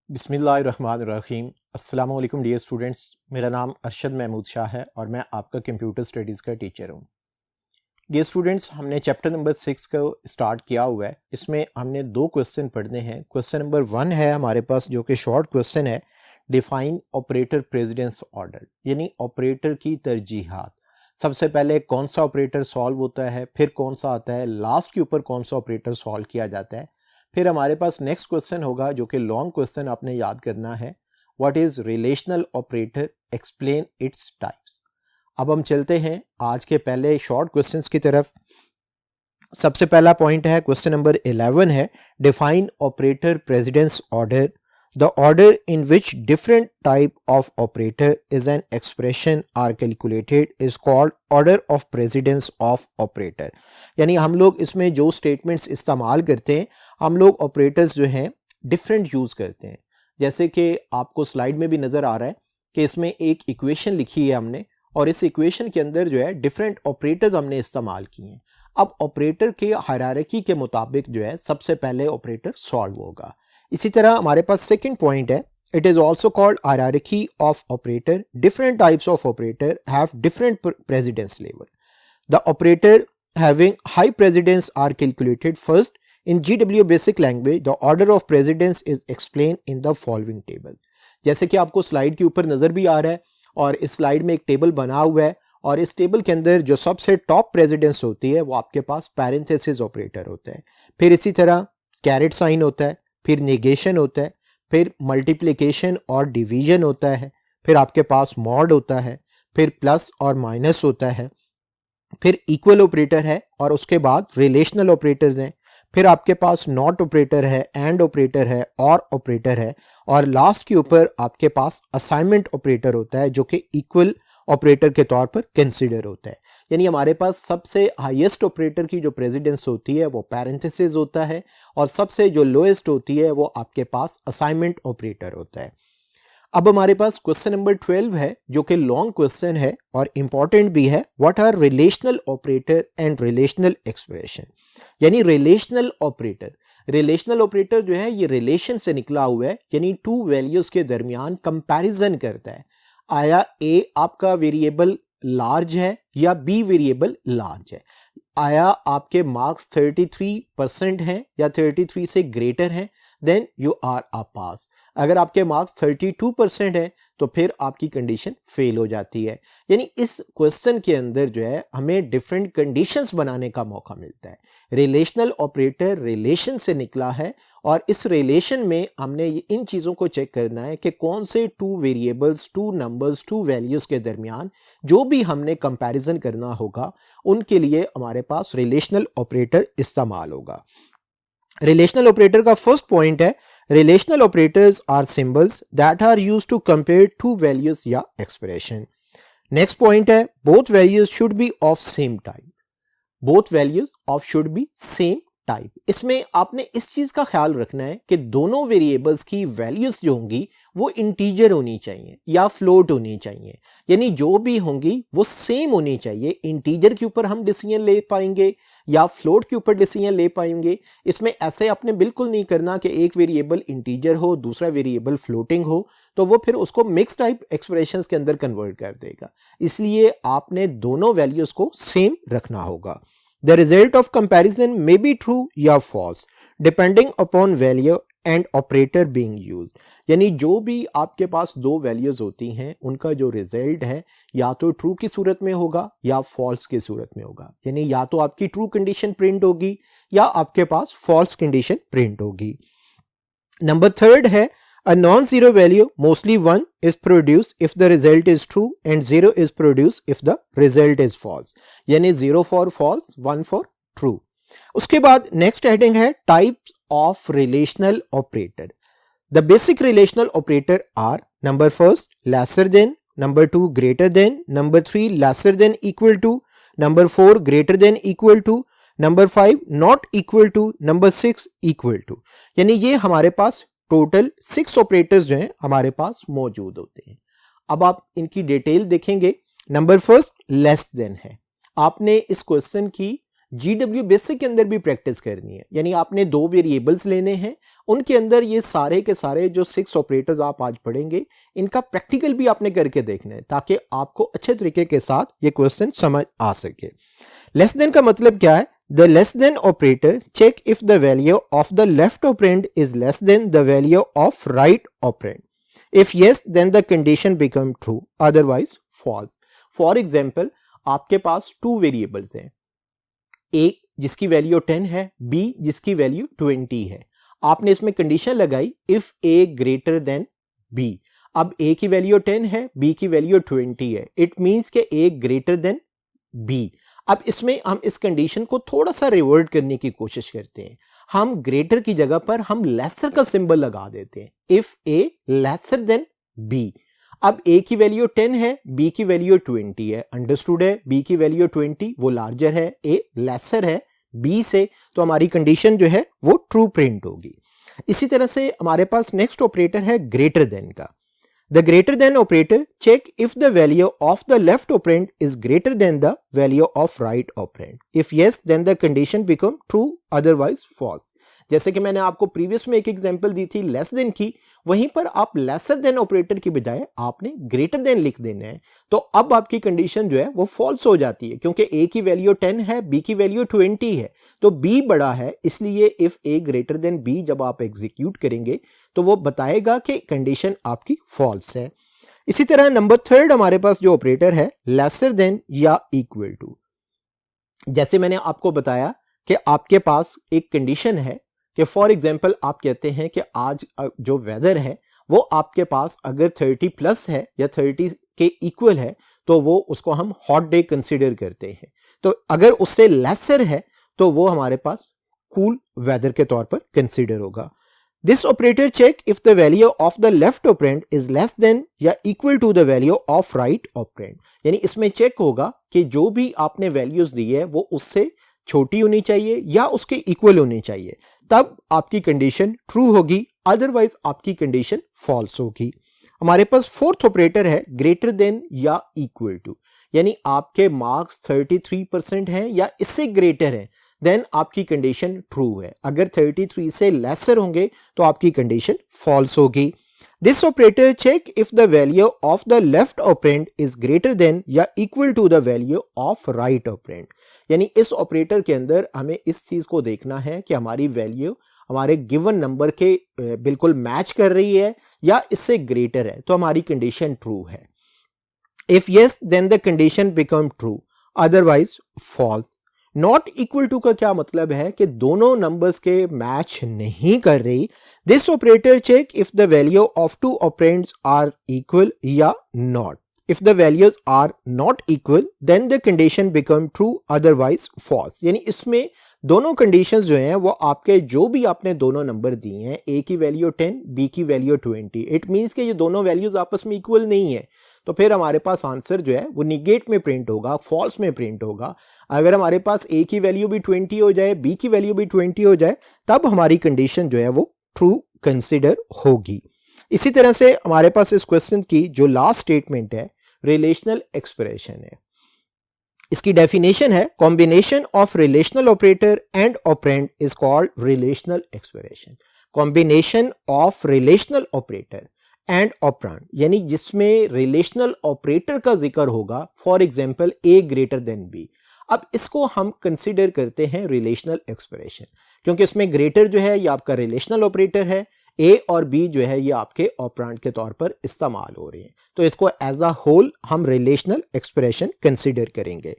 बिस्मिल्लाहिर्रहमानिर्रहीम। अस्सलाम वालेकुम डियर स्टूडेंट्स, मेरा नाम अरशद महमूद शाह है और मैं आपका कंप्यूटर स्टडीज़ का टीचर हूँ। डियर स्टूडेंट्स, हमने चैप्टर नंबर 6 को स्टार्ट किया हुआ है। इसमें हमने 2 क्वेश्चन पढ़ने हैं। क्वेश्चन नंबर 1 है हमारे पास, जो कि शॉर्ट क्वेश्चन है, डिफाइन ऑपरेटर प्रेसिडेंस ऑर्डर, यानी ऑपरेटर की तरजीहात। सबसे पहले कौन सा ऑपरेटर सॉल्व होता है, फिर कौन सा आता है, लास्ट के ऊपर कौन सा ऑपरेटर सॉल्व किया जाता है। फिर हमारे पास नेक्स्ट क्वेश्चन होगा जो कि लॉन्ग क्वेश्चन आपने याद करना है, what is relational operator, explain its types. अब हम चलते हैं आज के पहले शॉर्ट क्वेश्चंस की तरफ। सबसे पहला पॉइंट है, क्वेश्चन नंबर 11 है, define operator precedence order. The order in which different type of operator is an expression are calculated is called order of precedence of operator. यानी हम लोग इसमें जो स्टेटमेंट्स इस्तेमाल करते हैं, हम लोग ऑपरेटर्स जो हैं डिफरेंट यूज करते हैं। जैसे कि आपको स्लाइड में भी नजर आ रहा है कि इसमें एक इक्वेशन लिखी है हमने, और इस इक्वेशन के अंदर जो है डिफरेंट ऑपरेटर्स हमने इस्तेमाल किए हैं। अब ऑपरेटर के हायरार्की के मुताबिक जो है सबसे पहले ऑपरेटर सॉल्व होगा। इसी तरह हमारे पास सेकंड पॉइंट है, it is also called hierarchy of operator. Different types of operator have different precedence level. The operator having high precedence are calculated first in GW basic language. The order of precedence is explain in the following table. जैसे कि आपको slide के ऊपर नजर भी आ रहा है, और इस स्लाइड में एक टेबल बना हुआ है, और इस टेबल के अंदर जो सबसे टॉप प्रेसिडेंस होती है वो आपके पास पैरेंथेसिस ऑपरेटर होता है। फिर इसी तरह कैरेट साइन होता है, फिर नेगेशन होता है, फिर मल्टीप्लिकेशन और डिवीजन होता है, फिर आपके पास मॉड होता है, फिर प्लस और माइनस होता है, फिर इक्वल ऑपरेटर है, और उसके बाद रिलेशनल ऑपरेटर्स हैं। फिर आपके पास नॉट ऑपरेटर है, एंड ऑपरेटर है, और ऑपरेटर है, और लास्ट के ऊपर आपके पास असाइनमेंट ऑपरेटर होता है जो कि इक्वल ऑपरेटर के तौर पर कंसीडर होता है। यानी हमारे पास सबसे हाईएस्ट ऑपरेटर की जो प्रेसिडेंस होती है वो पैरेंथेसिस होता है, और सबसे जो लोएस्ट होती है वो आपके पास असाइनमेंट ऑपरेटर होता है। अब हमारे पास क्वेश्चन नंबर 12 है जो कि लॉन्ग क्वेश्चन है और इंपॉर्टेंट भी है। What are relational operator and relational expression. यानी रिलेशनल ऑपरेटर, रिलेशनल ऑपरेटर जो है ये रिलेशन से निकला हुआ है, यानी टू वैल्यूज के दरमियान कंपैरिजन करता है। आया ए आपका वेरिएबल लार्ज है या बी वेरिएबल लार्ज है, आया आपके मार्क्स 33% हैं या 33 से ग्रेटर हैं, देन यू आर अ पास। अगर आपके मार्क्स 32% है तो फिर आपकी कंडीशन फेल हो जाती है। यानी इस क्वेश्चन के अंदर जो है हमें डिफरेंट कंडीशंस बनाने का मौका मिलता है। रिलेशनल ऑपरेटर रिलेशन से निकला है, और इस रिलेशन में हमने इन चीज़ों को चेक करना है कि कौन से two variables, two numbers, two values के दरमियान जो भी हमने कंपैरिजन करना होगा उनके लिए हमारे पास रिलेशनल ऑपरेटर इस्तेमाल होगा। रिलेशनल ऑपरेटर का फर्स्ट पॉइंट है, relational operators are symbols that are used to compare two values या एक्सप्रेशन। नेक्स्ट पॉइंट है, both values should be of same type. Both values of should be same type. इसमें आपने इस चीज का ख्याल रखना है कि दोनों वेरिएबल्स की वैल्यूज जो होंगी वो इंटीजर होनी चाहिए या फ्लोट होनी चाहिए, यानी जो भी होंगी वो सेम होनी चाहिए। इंटीजर के ऊपर हम डिसीजन ले पाएंगे या फ्लोट के ऊपर डिसीजन ले पाएंगे। इसमें ऐसे आपने बिल्कुल नहीं करना कि एक वेरिएबल इंटीजर हो, दूसरा वेरिएबल फ्लोटिंग हो, तो वो फिर उसको मिक्स टाइप एक्सप्रेशंस के अंदर कन्वर्ट कर देगा। इसलिए आपने दोनों वैल्यूज को सेम रखना होगा। The result of comparison may be true या false depending upon value and operator being used। यानी जो भी आपके पास दो वैल्यूज होती हैं उनका जो रिजल्ट है या तो ट्रू की सूरत में होगा या फॉल्स की सूरत में होगा। यानी या तो आपकी ट्रू कंडीशन प्रिंट होगी या आपके पास फॉल्स कंडीशन प्रिंट होगी। नंबर थर्ड है, a non-zero value, mostly 1, is produced if the result is true and 0 is produced if the result is false। यानी 0 for false, 1 for true। उसके बाद next heading है, types of relational operator. The basic relational operator are, number first lesser than, number 2 greater than, number 3 lesser than equal to, number 4 greater than equal to, number 5 not equal to, number 6 equal to. यानी ये हमारे पास total 6 operators जो हैं हमारे पास मौजूद होते हैं। अब आप इनकी डिटेल देखेंगे। नंबर फर्स्ट लेस देन है। आपने इस क्वेश्चन की GW बेसिक के अंदर भी प्रैक्टिस करनी है। यानी आपने 2 वेरिएबल्स लेने हैं, उनके अंदर ये सारे के सारे जो 6 ऑपरेटर्स आप आज पढ़ेंगे इनका प्रैक्टिकल भी आपने करके देखना है ताकि आपको अच्छे तरीके के साथ ये क्वेश्चन समझ आ सके। लेस देन का मतलब क्या है? The less than operator check if the value of the left operand is less than the value of right operand. If yes, then the condition become true, otherwise false. For example, आपके पास 2 variables हैं, A जिसकी value 10 है, B जिसकी value 20 है। आपने इसमें condition लगाई if A greater than B। अब A की वैल्यू 10 है, B की वैल्यू 20 है, इट मीन्स के A greater than B। अब इसमें हम इस कंडीशन को थोड़ा सा रिवर्ट करने की कोशिश करते हैं। हम ग्रेटर की जगह पर हम लेसर का सिंबल लगा देते हैं, if A lesser than B. अब ए की वैल्यू 10 है, बी की वैल्यू 20 है, अंडरस्टूड है, बी की वैल्यू 20 वो लार्जर है, ए लेसर है बी से, तो हमारी कंडीशन जो है वो ट्रू प्रिंट होगी। इसी तरह से हमारे पास नेक्स्ट ऑपरेटर है ग्रेटर देन का। The greater than operator check if the value of the left operand is greater than the value of right operand. If yes, then the condition become true, otherwise false. जैसे कि मैंने आपको previous में एक example दी थी less than की, वहीं पर आप लेसर देन ऑपरेटर की बजाय आपने ग्रेटर देन लिख देना है, तो अब आपकी कंडीशन जो है वो फॉल्स हो जाती है क्योंकि ए की वैल्यू 10 है, बी की वैल्यू 20 है, तो बी बड़ा है, इसलिए if A greater than B जब आप एग्जीक्यूट करेंगे तो वो बताएगा कि कंडीशन आपकी फॉल्स है। इसी तरह नंबर 3 हमारे पास जो ऑपरेटर है लेसर देन या इक्वल टू। जैसे मैंने आपको बताया कि आपके पास एक कंडीशन है कि फॉर एग्जांपल आप कहते हैं कि आज जो वेदर है वो आपके पास अगर 30 प्लस है या 30 के इक्वल है तो वो उसको हम हॉट डे कंसीडर करते हैं, तो अगर उससे लेसर है तो वो हमारे पास कूल वेदर के तौर पर कंसीडर होगा। This operator check if the value of the left operand is less than या equal to the value of right operand। यानी इसमें चेक होगा कि जो भी आपने वैल्यूज दी है वो उससे छोटी होनी चाहिए या उसके इक्वल होनी चाहिए, तब आपकी कंडीशन ट्रू होगी, अदरवाइज आपकी कंडीशन फॉल्स होगी। हमारे पास 4th ऑपरेटर है ग्रेटर देन या इक्वल टू। यानी आपके मार्क्स 33% हैं या इससे ग्रेटर है, देन आपकी कंडीशन ट्रू है। अगर 33 से लेसर होंगे तो आपकी कंडीशन फॉल्स होगी। This operator check if the value of the left operand is greater than या equal to the value of right operand. यानी इस ऑपरेटर के अंदर हमें इस चीज को देखना है कि हमारी वैल्यू हमारे गिवन नंबर के बिल्कुल मैच कर रही है या इससे ग्रेटर है, तो हमारी कंडीशन ट्रू है। If yes then the condition become true, otherwise false. Not equal to का क्या मतलब है कि दोनों नंबर्स के मैच नहीं कर रही। This operator check if the value of 2 operands are equal या not. If the values are not equal then the condition become true, otherwise false. यानी इसमें दोनों कंडीशंस जो हैं वो आपके जो भी आपने दोनों नंबर दिए हैं, ए की वैल्यू 10, बी की वैल्यू 20, इट मींस कि ये दोनों वैल्यूज आपस में इक्वल नहीं है, तो फिर हमारे पास आंसर जो है वो निगेट में प्रिंट होगा, फॉल्स में प्रिंट होगा। अगर हमारे पास ए की वैल्यू भी 20 हो जाए, बी की वैल्यू भी 20 हो जाए, तब हमारी कंडीशन जो है वो ट्रू कंसिडर होगी। इसी तरह से हमारे पास इस क्वेश्चन की जो लास्ट स्टेटमेंट है रिलेशनल एक्सप्रेशन है। इसकी डेफिनेशन है combination of relational operator and operand is called relational expression. Combination of relational operator and operand यानी जिसमें रिलेशनल ऑपरेटर का जिक्र होगा, for example A greater than B. अब इसको हम कंसीडर करते हैं रिलेशनल एक्सप्रेशन क्योंकि इसमें ग्रेटर जो है ये आपका रिलेशनल ऑपरेटर है, ए और बी जो है ये आपके ऑपरेंड के तौर पर इस्तेमाल हो रहे हैं, तो इसको एज अ होल हम रिलेशनल एक्सप्रेशन कंसीडर करेंगे।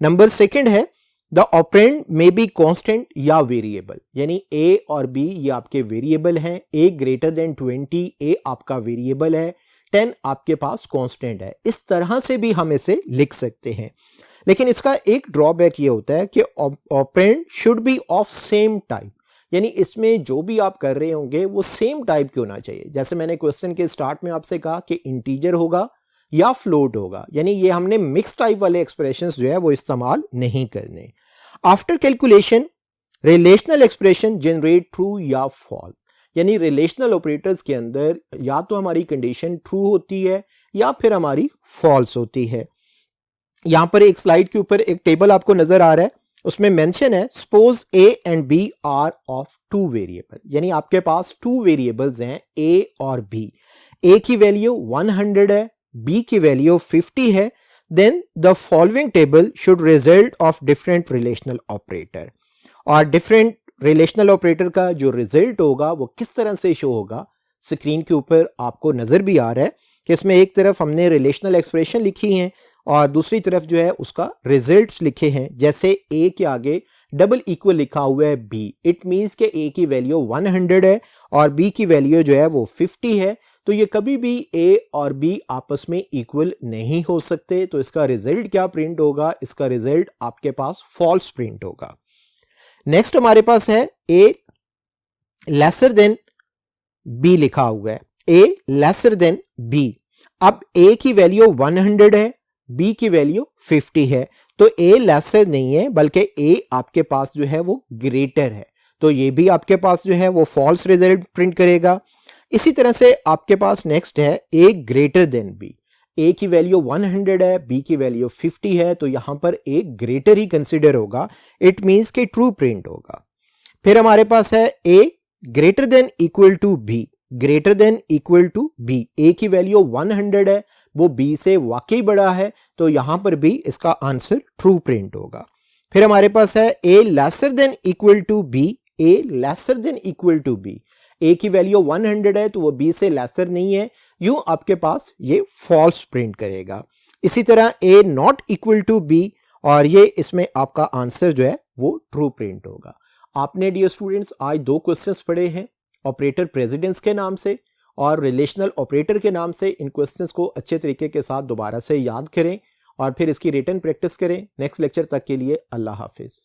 नंबर 2 है the operand may be constant या वेरिएबल। यानी ए और बी ये आपके वेरिएबल हैं, ए ग्रेटर देन 20 ए आपका वेरिएबल है, 10 आपके पास कांस्टेंट है। इस तरह से भी हम इसे लिख सकते हैं, लेकिन इसका एक ड्रॉबैक ये होता है कि operand should be of same type. यानी इसमें जो भी आप कर रहे होंगे वो सेम टाइप के होना चाहिए। जैसे मैंने क्वेश्चन के स्टार्ट में आपसे कहा कि इंटीजर होगा या फ्लोट होगा, यानी ये हमने मिक्स टाइप वाले एक्सप्रेशंस जो है वो इस्तेमाल नहीं करने। After calculation relational expression generate true या फॉल्स। यानी रिलेशनल ऑपरेटर्स के अंदर या तो हमारी कंडीशन ट्रू होती है या फिर हमारी फॉल्स होती है। यहां पर एक स्लाइड के ऊपर एक टेबल आपको नजर आ रहा है, उसमें मेंशन है suppose A and B are of two variable, यानी आपके पास टू वेरिएबल्स हैं ए और बी, ए की वैल्यू 100 है, बी की वैल्यू 50 है, then the following table should result of different relational operator. और डिफरेंट रिलेशनल ऑपरेटर का जो रिजल्ट होगा वो किस तरह से शो होगा, स्क्रीन के ऊपर आपको नजर भी आ रहा है कि इसमें एक तरफ हमने रिलेशनल एक्सप्रेशन लिखी है और दूसरी तरफ जो है उसका रिजल्ट्स लिखे हैं। जैसे ए के आगे डबल इक्वल लिखा हुआ है बी, इट मींस कि ए की वैल्यू 100 है और बी की वैल्यू जो है वो 50 है, तो ये कभी भी ए और बी आपस में इक्वल नहीं हो सकते। तो इसका रिजल्ट क्या प्रिंट होगा, इसका रिजल्ट आपके पास फॉल्स प्रिंट होगा। नेक्स्ट हमारे पास है ए लेसर देन बी लिखा हुआ है, ए लेसर देन बी। अब ए की वैल्यू 100 है, बी की वैल्यू 50 है, तो ए लेसर नहीं है बल्कि ए आपके पास जो है वो ग्रेटर है, तो ये भी आपके पास जो है वो फॉल्स रिजल्ट प्रिंट करेगा। इसी तरह से आपके पास नेक्स्ट है A greater than B, A की वैल्यू 100 है, बी की वैल्यू 50 है, तो यहां पर ए ग्रेटर ही कंसिडर होगा, इट मींस कि ट्रू प्रिंट होगा। फिर हमारे पास है A greater than equal to B, greater than equal to B, A की वैल्यू 100 है, वो बी से वाकई बड़ा है, तो यहां पर भी इसका आंसर ट्रू प्रिंट होगा। फिर हमारे पास है A lesser than equal to B, A lesser than equal to B, A की वैल्यू 100 है तो वो बी से लेसर नहीं है, यूं आपके पास ये फॉल्स प्रिंट करेगा। इसी तरह ए नॉट इक्वल टू बी, और ये इसमें आपका आंसर जो है वो ट्रू प्रिंट होगा। आपने डियर स्टूडेंट्स आज दो क्वेश्चंस पढ़े हैं, ऑपरेटर प्रेसिडेंस के नाम से और रिलेशनल ऑपरेटर के नाम से। इन क्वेश्चंस को अच्छे तरीके के साथ दोबारा से याद करें और फिर इसकी रिटन प्रैक्टिस करें। नेक्स्ट लेक्चर तक के लिए अल्लाह हाफिज।